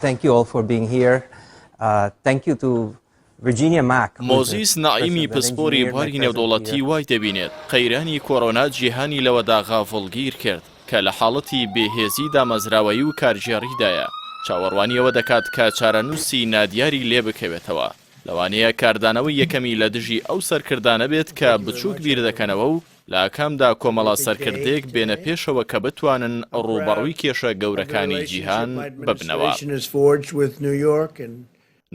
thank you all for being here. Thank you to Virginia Mack. مۆزیس نائیمی پسپۆری بواری نێودوڵەتی وای دەبینێت قەیرانی کۆڕۆنا جیهانی لەوەدا غافڵگیر کرد کە لە حاڵەتی بێهێزی دامەزراوەیی و کارژێڕیدایە. چاوەڕوانیەوە دەکات کە چارەنووسی نادیاری لێ بکەوێتەوە. لەوانەیە کاردانەوەی یەکەمی لە دژی ئەو سەرکردانە بێت کە بچووک بیر دەکەنەوە و لە کامدا کۆمەڵە سەرکردێک بێنە پێشەوە کە بتوانن ڕووبەڕووی کێشە گەورەکانی جیهان ببنەوە.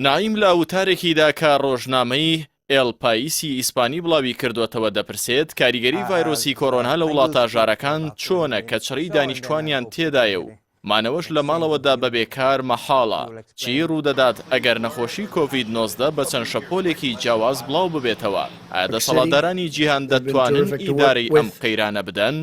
نائیم لە وتارێکیدا کە ڕۆژنامەی ئێل پایسی ئیسپانی بڵاوی کردوێتەوە دەپرسێت کاریگەری ڤایرۆسی کۆڕۆنا لە وڵاتە ژارەکان چۆنە کە چڕی دانیشتوانیان تێدایە و مانەوەش لە ماڵەوەدا بەبێکار مەحاڵە. چی ڕوودەدات ئەگەر نەخۆشی کۆڤید-19 بە چەند شەپۆلێکی جیاواز بڵاو ببێتەوە؟ ئایا دەسەڵاتدارانی جیهان دەتوانن ئیدارەی ئەم قەیرانە بدەن؟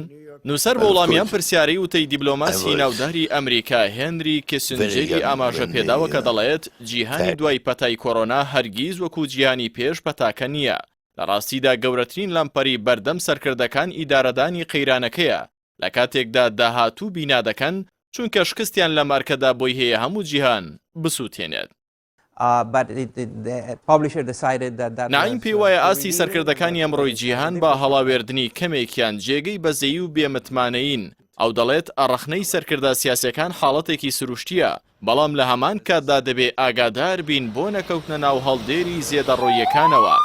نووسەر بە وەڵامیان پرسیارەی وتەی دیبلۆماسی ناوداری ئەمریکا هێنری کیسنجەری ئاماژە پێداوە کە دەڵێت جیهانی دوای پەتای کۆڕۆنا هەرگیز وەکو جیهانی پێش پەتاکە نییە. لە ڕاستیدا گەورەترین لەمپەری بەردەم سەرکردەکان ئیدارەدانی قەیرانەکەیە لە کاتێکدا داهاتوو بینا دەکەن چونکە شکستیان لە مارکەدا بۆی هەیە هەموو جیهان بسووتێنێت. نائیم پێی وایە ئاستی سەرکردەکانی ئەمڕۆی جیهان بە هەڵاوێردنی کەمێکیان جێگەی بەزەیی و بێمتمانەیین. ئەو دەڵێت ئەڕەخنەی سەرکردە سیاسەکان حاڵەتێکی سروشتیە، بەڵام لە هەمان کاتدا دەبێ ئاگادار بین بۆ نەکەوتنە ناو هەڵدێری زێدەڕۆیەکانەوە.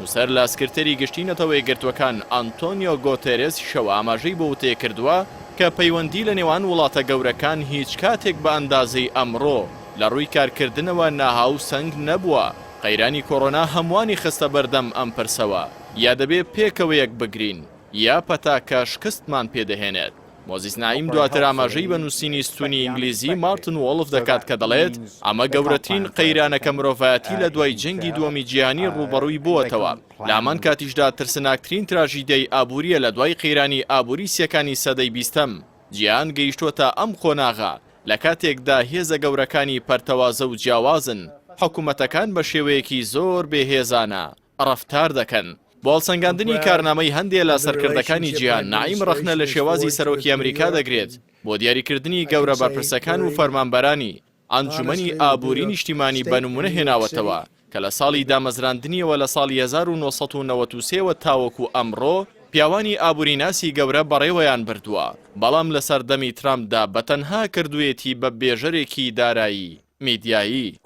نووسەر لە سکرتەری گشتینەتەوە یەکگرتووەکان ئانتۆنیۆ گۆتێرێس شەوە ئاماژەی بۆ وتێ کردووە کە پەیوەندی لە نێوان وڵاتە گەورەکان هیچ کاتێک بە ئەندازەی ئەمڕۆ لە ڕووی کارکردنەوە ناهاو سەنگ نەبووە. قەیرانی کۆڕۆنا هەمووانی خستە بەردەم ئەم پرسەوە، یا دەبێ پێکەوە یەک بگرین یا پەتاکە شکستمان پێدەهێنێت. مۆزیس نائیم دواتر ئاماژەی بە نووسینی ستونی ئینگلیزی مارتن وۆڵف دەکات کە دەڵێت ئەمە گەورەترین قەیرانەکە مرۆڤایەتی لە دوای جەنگی دووەمی جیهانی ڕووبەڕووی بووەتەوە. لە هەمان کاتیشدا ترسناکترین تراژیدەی ئابووریە لە دوای قەیرانی ئابووری سیەکانی سەدەی بیستەم. جیهان گەیشتووەتە ئەم خۆناغا لە کاتێکدا هێزە گەورەکانی پەرتەوازە و جیاوازن، حکوومەتەکان بە شێوەیەکی زۆر بێهێزانە ڕەفتار دەکەن. بۆڵسەنگاندنی کارنامەی هەندێک لە سەرکردەکانی جیهان نائیم ڕەخنە لە شێوازی سەرۆکی ئەمریکا دەگرێت بۆ دیاریکردنی گەورە بەرپرسەکان و فەرمانبەرانی ئەنجومەنی ئابووری نیشتیمانی بە نمونە هێناوەتەوە کە لە ساڵی دامەزراندنیەوە لە ساڵی 1993 تاوەکو ئەمڕۆ پیاوانی ئابووری ناسی گەورە بەڕێوەیان بردووە، بەڵام لە سەردەمی ترامپدا بەتەنها کردوێتی بە بێژەرێکی دارایی میدیایی.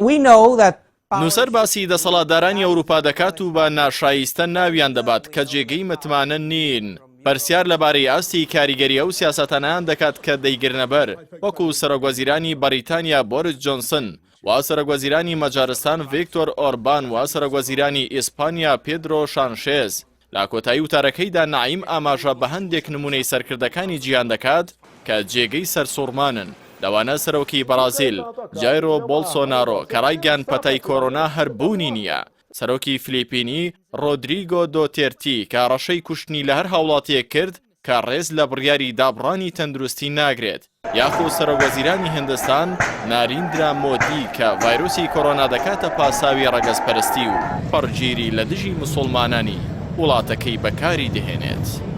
نووسەر باسی دەسەڵاتدارانی ئەوروپا دەکات و بە ناشایستە ناویان دەبات کە جێگەی متمانە نین. پرسیار لەبارەی ئاستی کاریگەری ئەو سیاسەتانەیان دەکات کە دەیگرنەبەر وەکو سەرۆکوەزیرانی بەریتانیا بۆریس جۆنسن و سەرۆکوەزیرانی مەجارستان ڤیکتۆر ئۆربان و سەرۆکوەزیرانی ئیسپانیا پێدرۆ شانشێز. لە کۆتایی وتارەکەیدا نائیم ئاماژە بە هەندێک نمونەی سەرکردەکانی جیهان دەکات کە جێگەی سەرسوڕمانن. لەوانە سەرۆکی بەرازیل جایرۆ بۆلسۆنارۆ کە ڕایگەیاند پەتای کۆڕۆنا هەربوونی نییە، سەرۆکی فلیپینی ڕۆدریگۆ دۆتێرتی کە ڕەشەی کوشتنی لە هەر هاوڵاتیەک کرد کە ڕێز لە بڕیاری دابڕانی تەندروستی ناگرێت، یاخۆ سەرۆکوەزیرانی هیندستان ناریندرا مۆدی کە ڤایرۆسی کۆڕۆنا دەکاتە پاساوی ڕەگەزپەرستی و پەڕگیری لە دژی موسڵمانانی وڵاتەکەی بەکاری دەهێنێت.